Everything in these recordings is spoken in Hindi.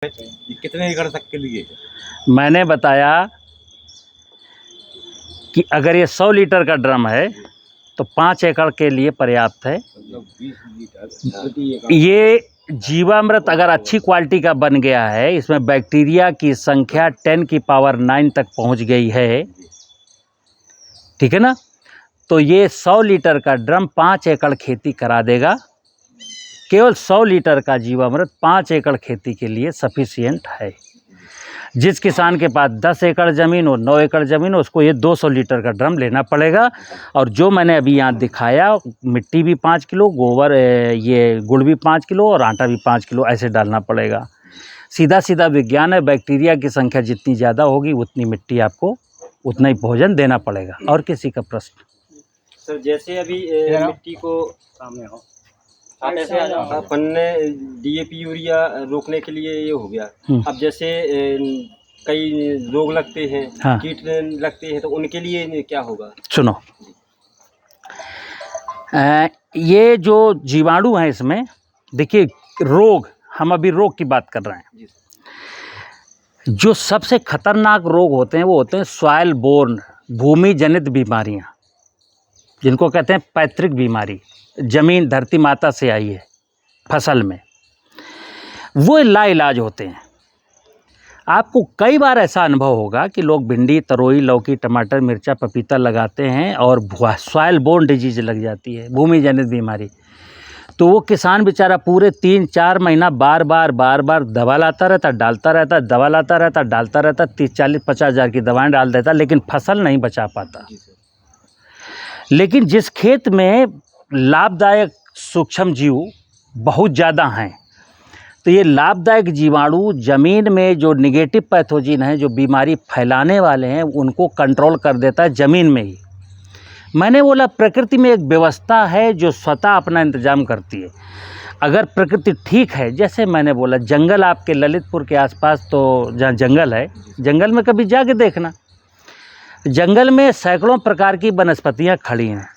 ये कितने एकड़ तक के लिए? मैंने बताया कि अगर ये 100 लीटर का ड्रम है तो 5 एकड़ के लिए पर्याप्त है। मतलब 20 लीटर प्रति एकड़। ये जीवामृत अगर अच्छी क्वालिटी का बन गया है, इसमें बैक्टीरिया की संख्या 10⁹ तक पहुंच गई है, ठीक है ना, तो ये 100 लीटर का ड्रम 5 एकड़ खेती करा देगा। केवल 100 लीटर का जीवामृत 5 एकड़ खेती के लिए सफिशिएंट है। जिस किसान के पास 10 एकड़ ज़मीन हो, 9 एकड़ ज़मीन हो, उसको ये 200 लीटर का ड्रम लेना पड़ेगा। और जो मैंने अभी यहाँ दिखाया, मिट्टी भी 5 किलो, गोबर ये गुड़ भी 5 किलो और आटा भी 5 किलो ऐसे डालना पड़ेगा। सीधा सीधा विज्ञान है, बैक्टीरिया की संख्या जितनी ज़्यादा होगी उतनी मिट्टी आपको उतना ही भोजन देना पड़ेगा। और किसी का प्रश्न? सर जैसे अभी मिट्टी को सामने हो अपन ने डीएपी यूरिया रोकने के लिए ये हो गया। अब जैसे कई रोग लगते हैं, हाँ। कीट लगते हैं, तो उनके लिए क्या होगा? सुनो, ये जो जीवाणु हैं इसमें, देखिए रोग, हम अभी रोग की बात कर रहे हैं। जो सबसे खतरनाक रोग होते हैं वो होते हैं सॉइल बोर्न, भूमि जनित बीमारियां, जिनको कहते हैं पैतृक बीमारी, जमीन धरती माता से आई है फसल में, वो लाइलाज होते हैं। आपको कई बार ऐसा अनुभव होगा कि लोग भिंडी, तरोई, लौकी, टमाटर, मिर्चा, पपीता लगाते हैं और सॉइल बोर्न डिजीज लग जाती है, भूमि जनित बीमारी। तो वो किसान बेचारा पूरे 3-4 महीना बार बार दवा लाता रहता, डालता रहता, दवा लाता रहता, डालता रहता, 30-40-50 हज़ार की दवाएं डाल देता, लेकिन फसल नहीं बचा पाता। लेकिन जिस खेत में लाभदायक सूक्ष्म जीव बहुत ज़्यादा हैं, तो ये लाभदायक जीवाणु ज़मीन में जो निगेटिव पैथोजिन हैं, जो बीमारी फैलाने वाले हैं, उनको कंट्रोल कर देता है ज़मीन में ही। मैंने बोला प्रकृति में एक व्यवस्था है जो स्वतः अपना इंतजाम करती है। अगर प्रकृति ठीक है, जैसे मैंने बोला जंगल आपके ललितपुर के आसपास, तो जहाँ जंगल है, जंगल में कभी जाके देखना, जंगल में सैकड़ों प्रकार की वनस्पतियाँ खड़ी हैं।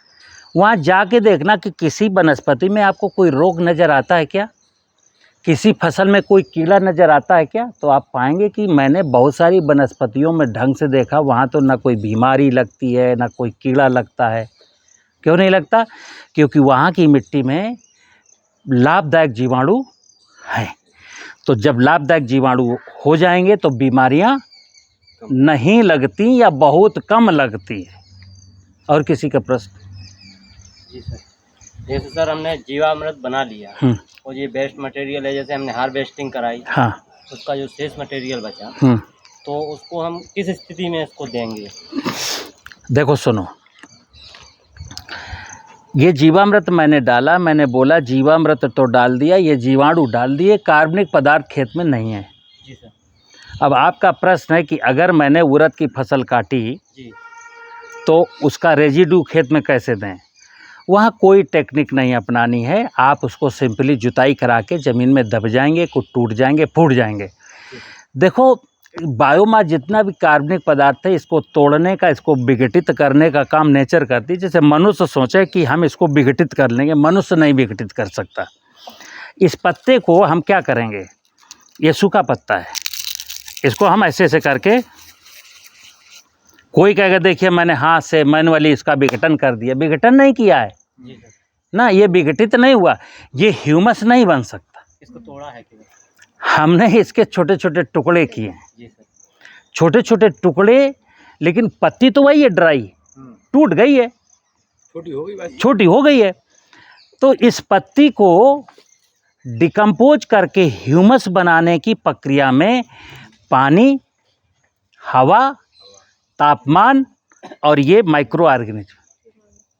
वहाँ जाके देखना कि किसी वनस्पति में आपको कोई रोग नज़र आता है क्या, किसी फसल में कोई कीड़ा नज़र आता है क्या? तो आप पाएंगे कि मैंने बहुत सारी वनस्पतियों में ढंग से देखा, वहाँ तो ना कोई बीमारी लगती है, ना कोई कीड़ा लगता है। क्यों नहीं लगता? क्योंकि वहाँ की मिट्टी में लाभदायक जीवाणु हैं। तो जब लाभदायक जीवाणु हो जाएंगे तो बीमारियाँ नहीं लगती या बहुत कम लगती है। और किसी का प्रश्न? जी सर, जैसे सर हमने जीवामृत बना लिया और ये वेस्ट मटेरियल है, जैसे हमने हार्वेस्टिंग कराई, हाँ, उसका जो शेष मटेरियल बचा, तो उसको हम किस स्थिति में इसको देंगे? देखो सुनो, ये जीवामृत मैंने डाला, मैंने बोला जीवामृत तो डाल दिया, ये जीवाणु डाल दिए, कार्बनिक पदार्थ खेत में नहीं है। जी सर। अब आपका प्रश्न है कि अगर मैंने उड़द की फसल काटी जी, तो उसका रेजिड्यू खेत में कैसे दें? वहाँ कोई टेक्निक नहीं अपनानी है, आप उसको सिंपली जुताई करा के ज़मीन में दब जाएंगे, कुछ टूट जाएंगे, फूट जाएंगे। देखो, बायोमास जितना भी कार्बनिक पदार्थ है, इसको तोड़ने का, इसको विघटित करने का काम नेचर करती है। जैसे मनुष्य सोचे कि हम इसको विघटित कर लेंगे, मनुष्य नहीं विघटित कर सकता। इस पत्ते को हम क्या करेंगे, ये सूखा पत्ता है, इसको हम ऐसे ऐसे करके, कोई कहेगा देखिए मैंने हाथ से मैनुअली इसका विघटन कर दिया, विघटन नहीं किया है ना, ये विघटित नहीं हुआ, ये ह्यूमस नहीं बन सकता। इसको तोड़ा है कि हमने इसके छोटे छोटे टुकड़े किए हैं, जी सर, छोटे छोटे टुकड़े, लेकिन पत्ती तो वही है, ड्राई, टूट गई है, छोटी हो गई, बस छोटी हो गई है। तो इस पत्ती को डिकम्पोज करके ह्यूमस बनाने की प्रक्रिया में पानी, हवा, तापमान और ये माइक्रो ऑर्गेनिज्म,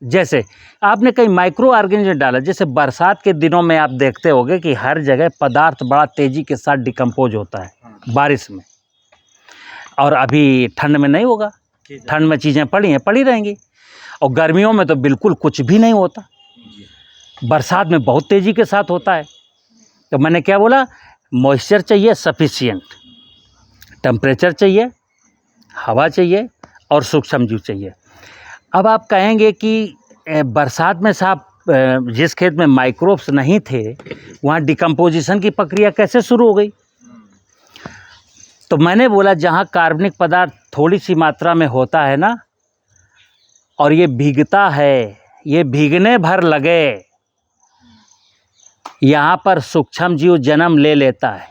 जैसे आपने कई माइक्रो ऑर्गेनिज्म डाला, जैसे बरसात के दिनों में आप देखते होंगे कि हर जगह पदार्थ बड़ा तेज़ी के साथ डिकम्पोज होता है बारिश में, और अभी ठंड में नहीं होगा। ठंड में चीज़ें पड़ी हैं, पड़ी रहेंगी, और गर्मियों में तो बिल्कुल कुछ भी नहीं होता, बरसात में बहुत तेज़ी के साथ होता है। तो मैंने क्या बोला, मॉइस्चर चाहिए सफिशिएंट, टेम्परेचर चाहिए, हवा चाहिए और सूक्ष्म जीव चाहिए। अब आप कहेंगे कि बरसात में साहब जिस खेत में माइक्रोब्स नहीं थे, वहाँ डिकम्पोजिशन की प्रक्रिया कैसे शुरू हो गई? तो मैंने बोला जहाँ कार्बनिक पदार्थ थोड़ी सी मात्रा में होता है ना, और ये भीगता है, ये भीगने भर लगे, यहाँ पर सूक्ष्म जीव जन्म ले लेता है।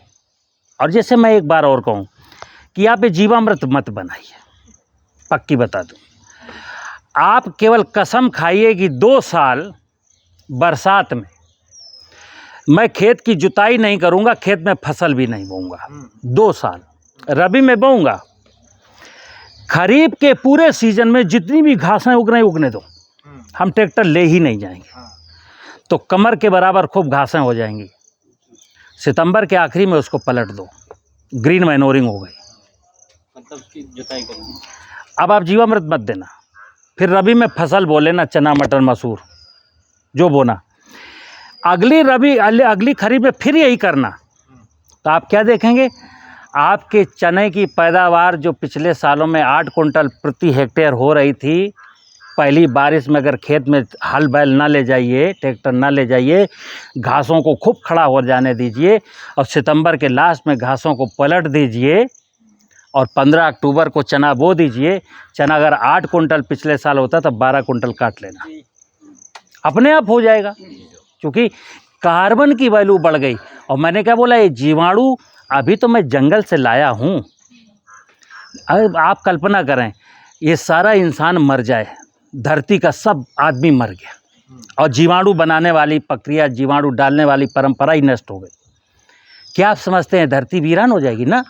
और जैसे मैं एक बार और कहूँ कि आप ये जीवामृत मत बनाइए, पक्की बता दूँ, आप केवल कसम खाइए कि 2 साल बरसात में मैं खेत की जुताई नहीं करूँगा, खेत में फसल भी नहीं बोऊँगा। 2 साल रबी में बोऊँगा, खरीफ के पूरे सीजन में जितनी भी घासें उगने दो, हम ट्रैक्टर ले ही नहीं जाएंगे। तो कमर के बराबर खूब घासें हो जाएंगी। सितंबर के आखिरी में उसको पलट दो, ग्रीन मैनोरिंग हो गई, मतलब उसकी जुताई करेंगे। अब आप जीवामृत मत देना, फिर रबी में फसल बो लेना, चना मटर मसूर जो बोना, अगली खरीफ में फिर यही करना। तो आप क्या देखेंगे, आपके चने की पैदावार जो पिछले सालों में 8 कुंटल प्रति हेक्टेयर हो रही थी, पहली बारिश में अगर खेत में हल बैल ना ले जाइए, ट्रैक्टर ना ले जाइए, घासों को खूब खड़ा हो जाने दीजिए और सितंबर के लास्ट में घासों को पलट दीजिए और 15 अक्टूबर को चना बो दीजिए। चना अगर 8 कुंटल पिछले साल होता तो 12 कुंटल काट लेना, अपने आप हो जाएगा, क्योंकि कार्बन की वैल्यू बढ़ गई। और मैंने क्या बोला, ये जीवाणु अभी तो मैं जंगल से लाया हूँ। अब आप कल्पना करें, ये सारा इंसान मर जाए, धरती का सब आदमी मर गया और जीवाणु बनाने वाली प्रक्रिया, जीवाणु डालने वाली परंपरा ही नष्ट हो गई। क्या आप समझते हैं धरती वीरान हो जाएगी ना?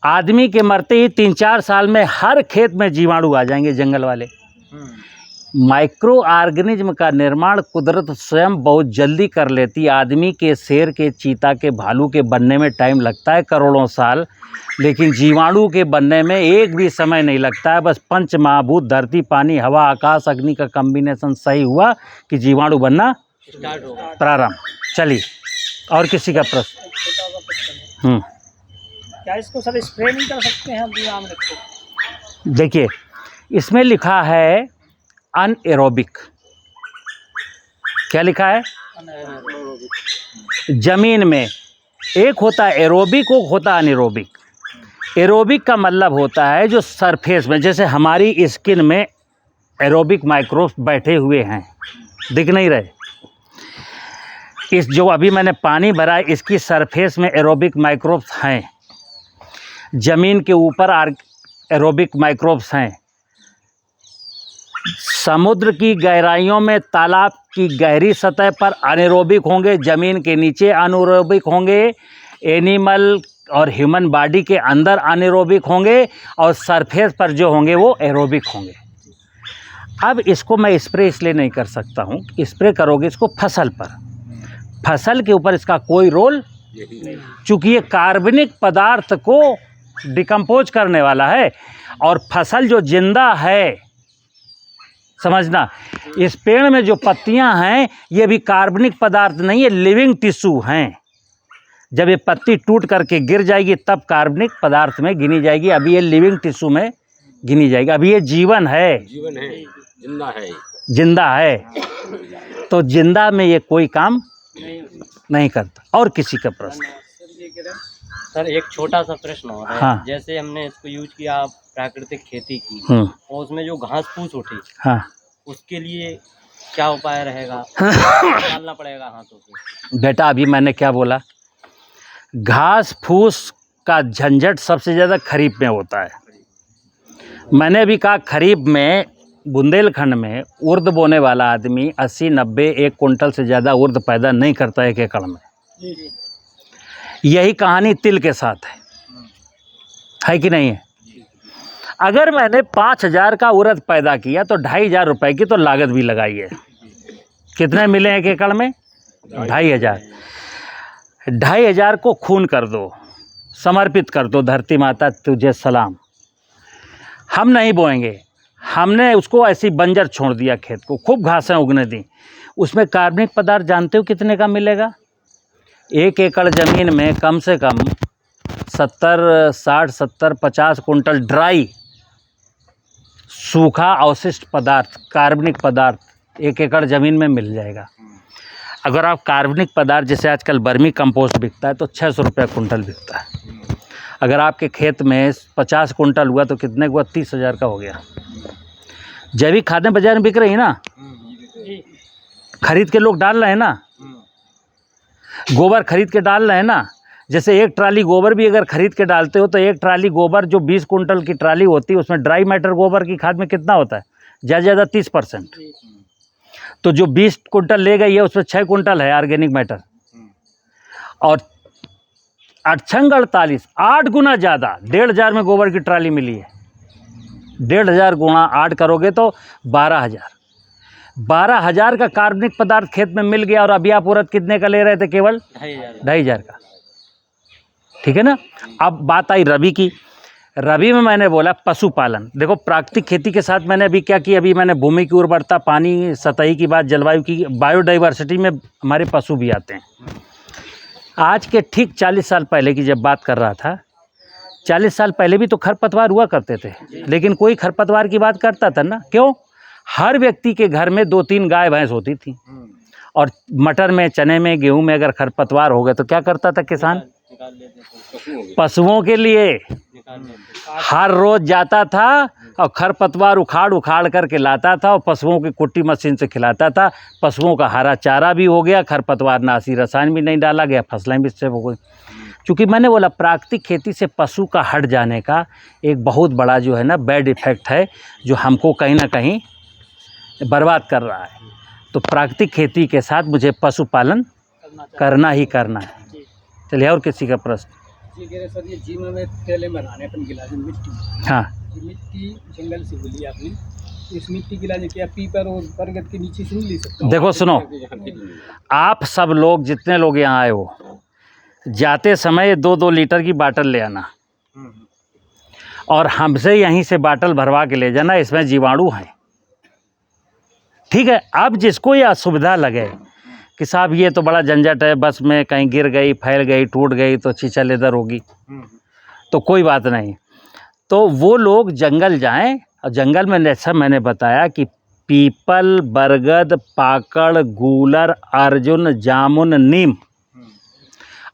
आदमी के मरते ही 3-4 साल में हर खेत में जीवाणु आ जाएंगे, जंगल वाले। माइक्रो ऑर्गेनिज्म का निर्माण कुदरत स्वयं बहुत जल्दी कर लेती। आदमी के, शेर के, चीता के, भालू के बनने में टाइम लगता है करोड़ों साल, लेकिन जीवाणु के बनने में एक भी समय नहीं लगता है। बस पंच महाभूत धरती, पानी, हवा, आकाश, अग्नि का कॉम्बिनेशन सही हुआ कि जीवाणु बनना स्टार्ट होगा, प्रारंभ। चलिए, और किसी का प्रश्न? क्या इसको सर स्प्रे नहीं कर सकते हैं हम जीवामृत को? देखिए, इसमें लिखा है अनएरोबिक। क्या लिखा है? जमीन में एक होता है एरोबिक, एक होता है अनएरोबिक। एरोबिक का मतलब होता है जो सरफेस में, जैसे हमारी स्किन में एरोबिक माइक्रोब्स बैठे हुए हैं, दिख नहीं रहे। इस जो अभी मैंने पानी भरा है, इसकी सरफेस में एरोबिक माइक्रोब्स हैं। ज़मीन के ऊपर एरोबिक माइक्रोब्स हैं। समुद्र की गहराइयों में, तालाब की गहरी सतह पर अनएरोबिक होंगे, ज़मीन के नीचे अनएरोबिक होंगे, एनिमल और ह्यूमन बॉडी के अंदर अनएरोबिक होंगे, और सरफेस पर जो होंगे वो एरोबिक होंगे। अब इसको मैं स्प्रे इसलिए नहीं कर सकता हूँ, स्प्रे करोगे इसको फसल पर, फसल के ऊपर इसका कोई रोल, चूँकि ये कार्बनिक पदार्थ को डिकम्पोज करने वाला है, और फसल जो जिंदा है, समझना, इस पेड़ में जो पत्तियां हैं ये भी कार्बनिक पदार्थ नहीं, ये लिविंग टिश्यू हैं। जब ये पत्ती टूट करके गिर जाएगी तब कार्बनिक पदार्थ में गिनी जाएगी, अभी ये लिविंग टिश्यू में गिनी जाएगी। अभी ये जीवन है, जीवन है, जिंदा है, जिंदा है, तो जिंदा में ये कोई काम नहीं करता। और किसी का प्रश्न? सर एक छोटा सा प्रश्न हो रहा है। हाँ। जैसे हमने इसको यूज किया, प्राकृतिक खेती की, और उसमें जो घास फूस उठी, हाँ, उसके लिए क्या उपाय रहेगा? डालना पड़ेगा हाथों से? बेटा, अभी मैंने क्या बोला, घास फूस का झंझट सबसे ज़्यादा खरीफ में होता है। मैंने अभी कहा खरीफ में बुंदेलखंड में उर्द बोने वाला आदमी 80-90 1 कुंटल से ज़्यादा उर्द पैदा नहीं करता 1 एकड़ में। यही कहानी तिल के साथ है कि नहीं है? अगर मैंने 5,000 का उड़द पैदा किया तो 2,500 रुपये की तो लागत भी लगाई है। कितने मिले 1 एकड़ में? 2,500। 2,500 को खून कर दो, समर्पित कर दो, धरती माता तुझे सलाम। हम नहीं बोएंगे, हमने उसको ऐसी बंजर छोड़ दिया, खेत को खूब घासें उगने दी। उसमें कार्बनिक पदार्थ जानते हो कितने का मिलेगा? 1 एकड़ ज़मीन में कम से कम 60-50 कुंटल ड्राई सूखा अवशिष्ट पदार्थ, कार्बनिक पदार्थ 1 एकड़ ज़मीन में मिल जाएगा। अगर आप कार्बनिक पदार्थ, जैसे आजकल वर्मी कंपोस्ट बिकता है तो 600 रुपये कुंटल बिकता है। अगर आपके खेत में 50 कुंटल हुआ तो कितने हुआ? 30,000 का हो गया। जैविक खादें बाजार में बिक रही ना, खरीद के लोग डाल रहे हैं ना, गोबर खरीद के डाल रहे हैं ना। जैसे एक ट्राली गोबर भी अगर खरीद के डालते हो तो एक ट्राली गोबर जो 20 कुंटल की ट्राली होती है उसमें ड्राई मैटर गोबर की खाद में कितना होता है? ज़्यादा 30%। तो जो 20 कुंटल ले गई है उसमें 6 कुंटल है ऑर्गेनिक मैटर, और 48 8 गुना ज़्यादा 1,500 में गोबर की ट्राली मिली है। 1,500 गुणा 8 करोगे तो 12,000 का कार्बनिक पदार्थ खेत में मिल गया। और अभी आप उड़द कितने का ले रहे थे? केवल 2,500 का। ठीक है ना। अब बात आई रबी की। रबी में मैंने बोला पशुपालन। देखो प्राकृतिक खेती के साथ मैंने अभी क्या किया, अभी मैंने भूमि की उर्वरता, पानी, सतही की बात, जलवायु की, बायोडाइवर्सिटी में हमारे पशु भी आते हैं। आज के ठीक 40 साल पहले की जब बात कर रहा था, 40 साल पहले भी तो खरपतवार हुआ करते थे, लेकिन कोई खरपतवार की बात करता था ना? क्यों? हर व्यक्ति के घर में 2-3 गाय भैंस होती थी, और मटर में, चने में, गेहूं में अगर खरपतवार हो गए तो क्या करता था किसान? पशुओं के लिए हर रोज जाता था और खरपतवार उखाड़ करके लाता था और पशुओं की कुट्टी मशीन से खिलाता था। पशुओं का हरा चारा भी हो गया, खरपतवार नाशी रसायन भी नहीं डाला गया, फसलें भी इससे हो गई। चूँकि मैंने बोला प्राकृतिक खेती से पशु का हट जाने का एक बहुत बड़ा जो है ना बैड इफ़ेक्ट है, जो हमको कहीं ना कहीं बर्बाद कर रहा है। तो प्राकृतिक खेती के साथ मुझे पशुपालन करना ही करना है। चलिए और किसी का प्रश्न? जी कह रहे सर, ये जीमा में तेले बनाने अपन गिलाजे मिट्टी, हाँ, ये मिट्टी जंगल से बोली आपने, इस मिट्टी गिलाजे क्या पीपर और बरगद के नीचे से नहीं ले सकते? देखो सुनो, आप सब लोग जितने लोग यहाँ आए हो, जाते समय 2-2 लीटर की बाटल ले आना और हमसे यहीं से बाटल भरवा के ले जाना। इसमें जीवाणु हैं, ठीक है। अब जिसको ये असुविधा लगे कि साहब ये तो बड़ा झंझट है, बस में कहीं गिर गई, फैल गई, टूट गई तो चीचा लेदर होगी, तो कोई बात नहीं। तो वो लोग जंगल जाएं, और जंगल में जैसा मैंने बताया कि पीपल, बरगद, पाकड़, गूलर, अर्जुन, जामुन, नीम,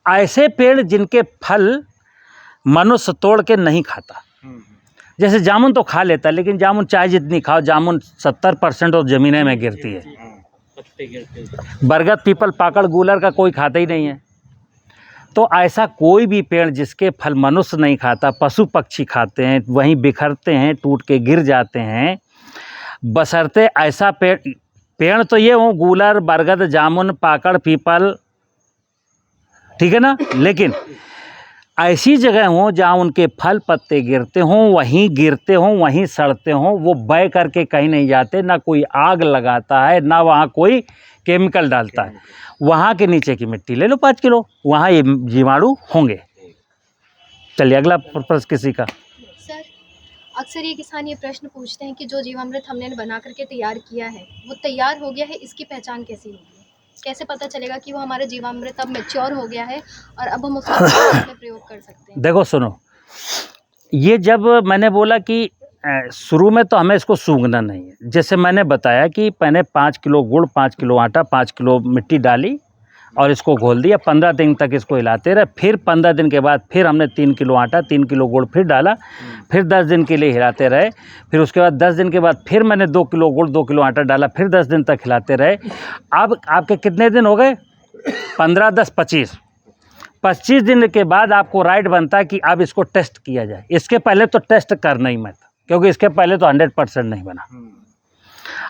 ऐसे पेड़ जिनके फल मनुष्य तोड़ के नहीं खाता। जैसे जामुन तो खा लेता है, लेकिन जामुन चाहे जितनी खाओ, जामुन 70% और ज़मीने में गिरती है। बरगद, पीपल, पाकड़, गूलर का कोई खाता ही नहीं है। तो ऐसा कोई भी पेड़ जिसके फल मनुष्य नहीं खाता, पशु पक्षी खाते हैं, वहीं बिखरते हैं, टूट के गिर जाते हैं, बशर्ते ऐसा पेड़ तो ये हो गूलर, बरगद, जामुन, पाकड़, पीपल, ठीक है ना, लेकिन ऐसी जगह हो जहाँ उनके फल पत्ते गिरते हों, वहीं गिरते हों, वहीं सड़ते हों, वो बह करके कहीं नहीं जाते, ना कोई आग लगाता है, ना वहाँ कोई केमिकल डालता है। वहाँ के नीचे की मिट्टी ले लो 5 किलो, वहाँ ये जीवाणु होंगे। चलिए अगला प्रश्न किसी का। सर, अक्सर ये किसान ये प्रश्न पूछते हैं कि जो जीवामृत हमने बना करके तैयार किया है वो तैयार हो गया है, इसकी पहचान कैसी होगी? कैसे पता चलेगा कि वो हमारा जीवामृत अब मैच्योर हो गया है और अब हम उसको में प्रयोग कर सकते हैं? देखो सुनो, ये जब मैंने बोला कि शुरू में तो हमें इसको सूंघना नहीं है। जैसे मैंने बताया कि मैंने 5 किलो गुड़, 5 किलो आटा, 5 किलो मिट्टी डाली और इसको घोल दिया। 15 दिन तक इसको हिलाते रहे। फिर 15 दिन के बाद फिर हमने 3 किलो आटा, 3 किलो गुड़ फिर डाला। फिर 10 दिन के लिए हिलाते रहे। फिर उसके बाद 10 दिन के बाद फिर मैंने 2 किलो गुड़, 2 किलो आटा डाला। फिर 10 दिन तक हिलाते रहे। अब आपके कितने दिन हो गए? 15, 10, 25। 25 दिन के बाद आपको राइट बनता है कि अब इसको टेस्ट किया जाए। इसके पहले तो टेस्ट करना ही मत, क्योंकि इसके पहले तो 100% नहीं बना।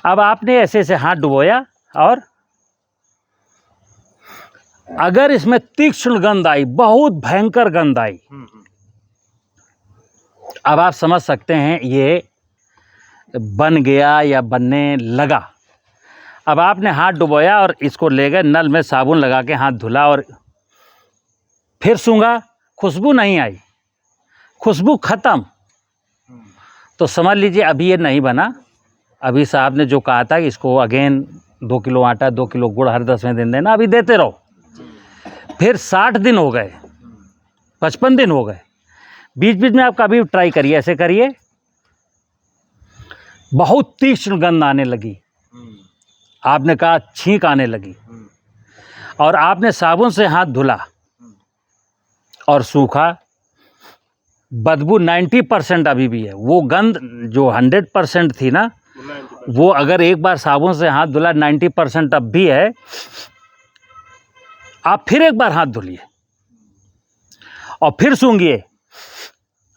अब आपने ऐसे ऐसे हाथ डुबोया और अगर इसमें तीक्ष्ण गंध आई, बहुत भयंकर गंध आई, अब आप समझ सकते हैं ये बन गया या बनने लगा। अब आपने हाथ डुबोया और इसको ले गए, नल में साबुन लगा के हाथ धुला और फिर सूंघा, खुशबू नहीं आई, खुशबू खत्म, तो समझ लीजिए अभी ये नहीं बना। अभी साहब ने जो कहा था कि इसको अगेन 2 किलो आटा, 2 किलो गुड़ हर 10वें दिन देना, अभी देते रहो। फिर 60 दिन हो गए, 55 दिन हो गए। बीच बीच में आप कभी ट्राई करिए, ऐसे करिए, बहुत तीक्ष्ण गंध आने लगी। आपने कहा छींक आने लगी और आपने साबुन से हाथ धुला और सूखा, बदबू 90% अभी भी है। वो गंध जो 100% थी ना, वो अगर एक बार साबुन से हाथ धुला 90% अब भी है, आप फिर एक बार हाथ धुलिए और फिर सूंघिए,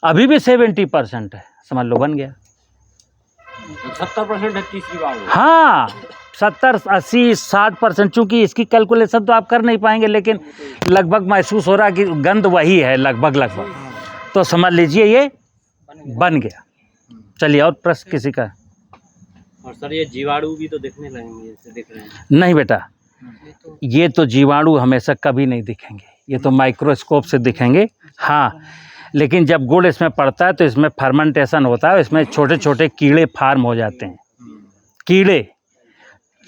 अभी भी 70% है, समझ लो बन गया। 70% है तीसरी बार में। हाँ 70, 80, 60%, चूँकि इसकी कैलकुलेशन तो आप कर नहीं पाएंगे, लेकिन लगभग महसूस हो रहा है कि गंध वही है लगभग, तो समझ लीजिए ये बन गया। चलिए और प्रश्न किसी का? और सर ये जीवाणु भी तो दिखने लगेंगे, जैसे दिख रहे हैं। नहीं बेटा, ये तो जीवाणु हमेशा कभी नहीं दिखेंगे, ये तो माइक्रोस्कोप से दिखेंगे। हाँ, लेकिन जब गुड़ इसमें पड़ता है तो इसमें फर्मेंटेशन होता है, इसमें छोटे छोटे कीड़े फार्म हो जाते हैं। कीड़े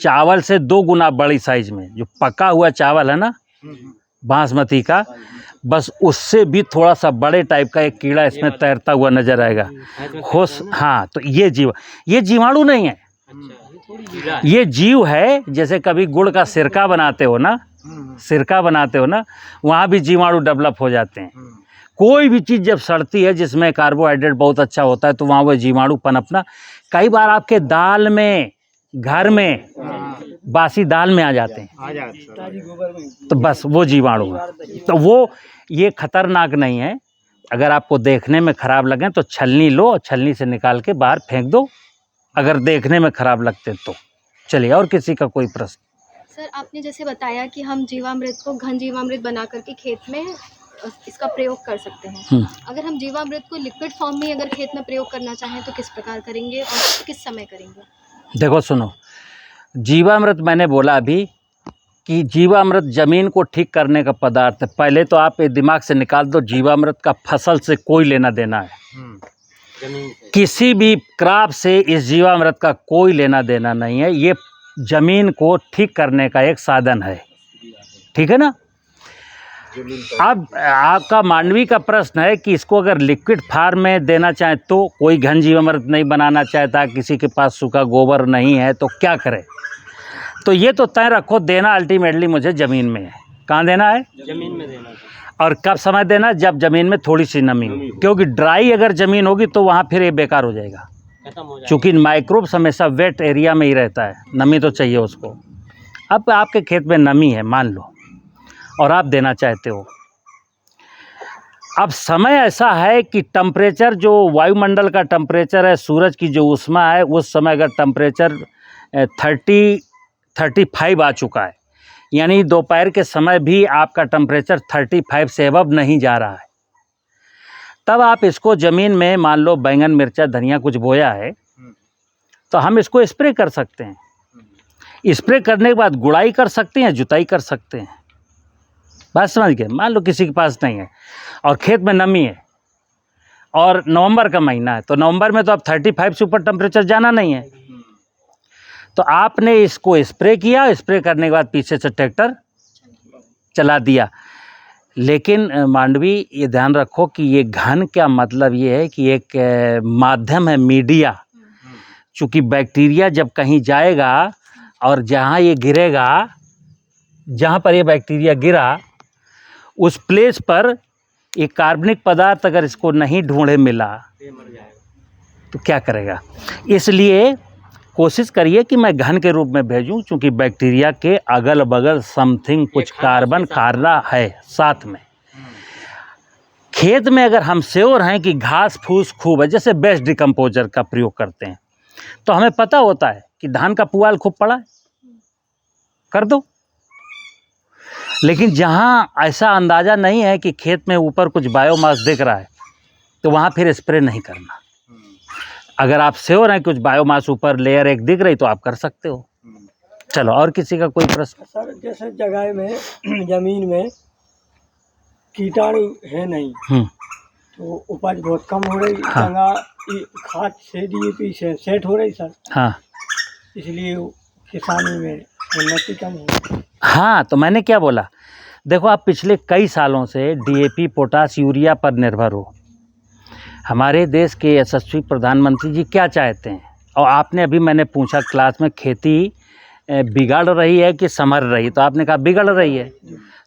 चावल से 2 गुना बड़ी साइज में, जो पका हुआ चावल है ना बासमती का, बस उससे भी थोड़ा सा बड़े टाइप का एक कीड़ा इसमें तैरता हुआ नजर आएगा। हाँ, तो ये जीवाणु नहीं है, ये जीव है। जैसे कभी गुड़ का सिरका बनाते हो ना, वहाँ भी जीवाणु डेवलप हो जाते हैं। कोई भी चीज़ जब सड़ती है जिसमें कार्बोहाइड्रेट बहुत अच्छा होता है, तो वहाँ वो जीवाणु पनपना। कई बार आपके दाल में, घर में बासी दाल में आ जाते हैं, तो बस वो जीवाणु है। तो वो ये खतरनाक नहीं है। अगर आपको देखने में ख़राब लगे तो छलनी लो और छलनी से निकाल के बाहर फेंक दो, अगर देखने में ख़राब लगते तो। चलिए और किसी का कोई प्रश्न? सर आपने जैसे बताया कि हम जीवामृत को घन जीवामृत बना करके खेत में इसका प्रयोग कर सकते हैं। अगर हम जीवामृत को लिक्विड फॉर्म में अगर खेत में प्रयोग करना चाहें तो किस प्रकार करेंगे और किस समय करेंगे? देखो सुनो, जीवामृत मैंने बोला अभी कि जीवामृत ज़मीन को ठीक करने का पदार्थ है। पहले तो आप ये दिमाग से निकाल दो, जीवामृत का फसल से कोई लेना देना है, किसी भी क्रॉप से इस जीवामृत का कोई लेना देना नहीं है। ये ज़मीन को ठीक करने का एक साधन है, ठीक है ना। अब आपका मांडवी का प्रश्न है कि इसको अगर लिक्विड फार्म में देना चाहे तो, कोई घन जीवामृत नहीं बनाना चाहता, किसी के पास सूखा गोबर नहीं है, तो क्या करें? तो ये तो तय रखो, देना अल्टीमेटली मुझे ज़मीन में है। कहाँ देना है? जमीन में देना है। और कब समय देना? जब ज़मीन में थोड़ी सी नमी हो, क्योंकि ड्राई अगर ज़मीन होगी तो वहाँ फिर ये बेकार हो जाएगा, क्योंकि माइक्रोब्स हमेशा वेट एरिया में ही रहता है, नमी तो चाहिए उसको। अब आपके खेत में नमी है मान लो, और आप देना चाहते हो। अब समय ऐसा है कि टेम्परेचर, जो वायुमंडल का टेम्परेचर है, सूरज की जो ऊष्मा है, उस समय अगर टेम्परेचर 35 आ चुका है, यानी दोपहर के समय भी आपका टेम्परेचर 35 से अबव नहीं जा रहा है, तब आप इसको ज़मीन में, मान लो बैंगन, मिर्चा, धनिया कुछ बोया है, तो हम इसको स्प्रे कर सकते हैं। स्प्रे करने के बाद गुड़ाई कर सकते हैं, जुताई कर सकते हैं। बात समझ गए? मान लो किसी के पास नहीं है और खेत में नमी है और नवंबर का महीना है, तो नवंबर में तो अब 35 से ऊपर टेम्परेचर जाना नहीं है, तो आपने इसको स्प्रे किया, स्प्रे करने के बाद पीछे से ट्रैक्टर चला दिया। लेकिन मांडवी ये ध्यान रखो कि ये घन क्या मतलब ये है कि एक माध्यम है, मीडिया। चूँकि बैक्टीरिया जब कहीं जाएगा और जहाँ ये गिरेगा, जहाँ पर ये बैक्टीरिया गिरा, उस प्लेस पर एक कार्बनिक पदार्थ अगर इसको नहीं ढूंढे मिला तो क्या करेगा? इसलिए कोशिश करिए कि मैं घन के रूप में भेजूं, क्योंकि बैक्टीरिया के अगल बगल समथिंग कुछ कार्बन खारला है साथ में। खेत में अगर हम श्योर हैं कि घास फूस खूब है, जैसे बेस्ट डिकम्पोजर का प्रयोग करते हैं, तो हमें पता होता है कि धान का पुआल खूब पड़ा है, कर दो। लेकिन जहाँ ऐसा अंदाज़ा नहीं है कि खेत में ऊपर कुछ बायोमास दिख रहा है, तो वहाँ फिर स्प्रे नहीं करना। अगर आप श्योर हैं कुछ बायोमास ऊपर लेयर एक दिख रही, तो आप कर सकते हो। चलो और किसी का कोई प्रश्न? सर जैसे जगह में, ज़मीन में कीटाणु है नहीं, तो उपज बहुत कम हो रही। हाँ। खाद से DAP से सेट हो रही सर। हाँ, इसलिए किसानी में उन्नति कम हो रही। हाँ, तो मैंने क्या बोला, देखो आप पिछले कई सालों से DAP, पोटास, यूरिया पर निर्भर हो। हमारे देश के यशस्वी प्रधानमंत्री जी क्या चाहते हैं? और आपने अभी, मैंने पूछा क्लास में, खेती बिगड़ रही है कि संभल रही, तो आपने कहा बिगड़ रही है।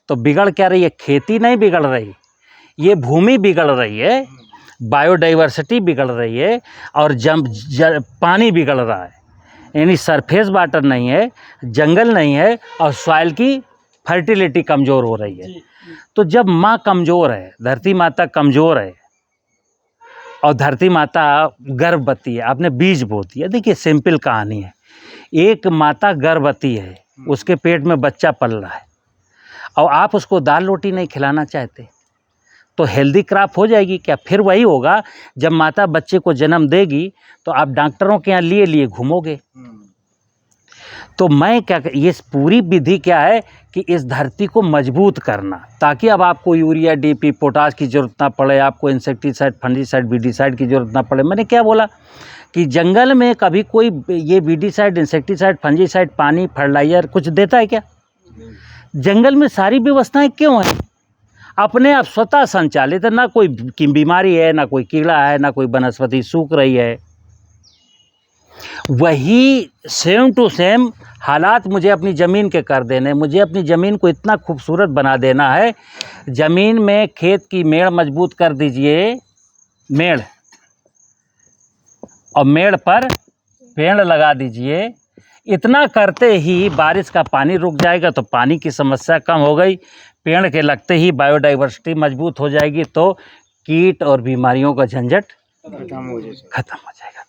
तो बिगड़ क्या रही है? खेती नहीं बिगड़ रही, ये भूमि बिगड़ रही है। बायोडाइवर्सिटी बिगड़ रही है और पानी बिगड़ रहा है, यानी सरफेस वाटर नहीं है, जंगल नहीं है और सॉइल की फर्टिलिटी कमज़ोर हो रही है। तो जब माँ कमज़ोर है, धरती माता कमज़ोर है और धरती माता गर्भवती है, आपने बीज बो दिया। देखिए सिंपल कहानी है, एक माता गर्भवती है, उसके पेट में बच्चा पल रहा है और आप उसको दाल रोटी नहीं खिलाना चाहते तो हेल्दी क्रॉप हो जाएगी क्या? फिर वही होगा, जब माता बच्चे को जन्म देगी तो आप डॉक्टरों के यहाँ लिए घूमोगे। तो मैं क्या, ये पूरी विधि क्या है कि इस धरती को मजबूत करना, ताकि अब आपको यूरिया, डीपी, पोटास की ज़रूरत ना पड़े, आपको इंसेक्टिसाइड, फंजीसाइड, वीडीसाइड की ज़रूरत ना पड़े। मैंने क्या बोला कि जंगल में कभी कोई ये वीडीसाइड, इंसेक्टिसाइड, फंजीसाइड, पानी, फर्टिलाइजर कुछ देता है क्या? जंगल में सारी व्यवस्थाएं क्यों हैं? अपने आप स्वतः संचालित है, ना कोई बीमारी है, ना कोई कीड़ा है, ना कोई वनस्पति सूख रही है। वही सेम टू सेम हालात मुझे अपनी ज़मीन के कर देने, मुझे अपनी ज़मीन को इतना खूबसूरत बना देना है। ज़मीन में खेत की मेड़ मजबूत कर दीजिए, मेड़, और मेड़ पर पेड़ लगा दीजिए। इतना करते ही बारिश का पानी रुक जाएगा तो पानी की समस्या कम हो गई। पेड़ के लगते ही बायोडाइवर्सिटी मजबूत हो जाएगी तो कीट और बीमारियों का झंझट खत्म हो जाएगा।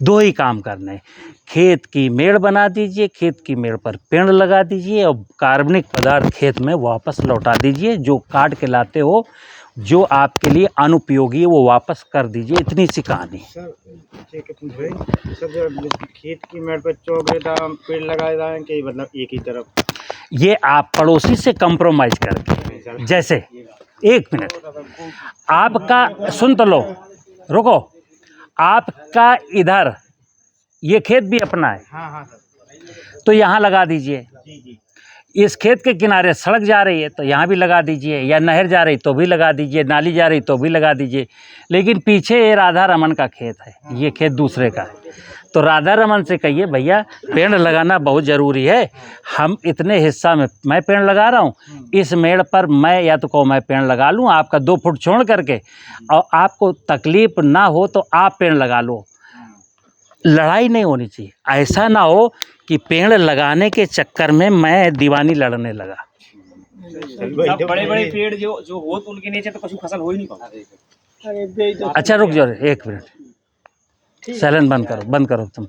दो ही काम करने हैं, खेत की मेड़ बना दीजिए, खेत की मेड़ पर पेड़ लगा दीजिए और कार्बनिक पदार्थ खेत में वापस लौटा दीजिए। जो काट के लाते हो, जो आपके लिए अनुपयोगी है, वो वापस कर दीजिए। इतनी सी कहानी। खेत की मेड़ पर चौबेदार पेड़ लगाए जाएं कि मतलब एक ही तरफ? ये आप पड़ोसी से कंप्रोमाइज़ करके, जैसे एक मिनट आपका सुन तो लो, रुको, आपका इधर ये खेत भी अपना है, हाँ तो यहाँ लगा दीजिए। इस खेत के किनारे सड़क जा रही है तो यहाँ भी लगा दीजिए, या नहर जा रही तो भी लगा दीजिए, नाली जा रही तो भी लगा दीजिए। लेकिन पीछे ये राधा रमन का खेत है, ये खेत दूसरे का है, तो राधा रमन से कहिए भैया पेड़ लगाना बहुत ज़रूरी है। हम इतने हिस्सा में मैं पेड़ लगा रहा हूँ, इस मेड़ पर मैं या तो मैं पेड़ लगा लूँ आपका 2 फुट छोड़ करके, और आपको तकलीफ़ ना हो तो आप पेड़ लगा लो। लड़ाई नहीं होनी चाहिए। ऐसा ना हो कि पेड़ लगाने के चक्कर में मैं दीवानी लड़ने लगा। बड़े बड़े पेड़ जो हो तो उनके नीचे तो कुछ फसल हो ही नहीं पाता। अच्छा रुक जाओ 1 मिनट, साइलेंट बंद करो तुम।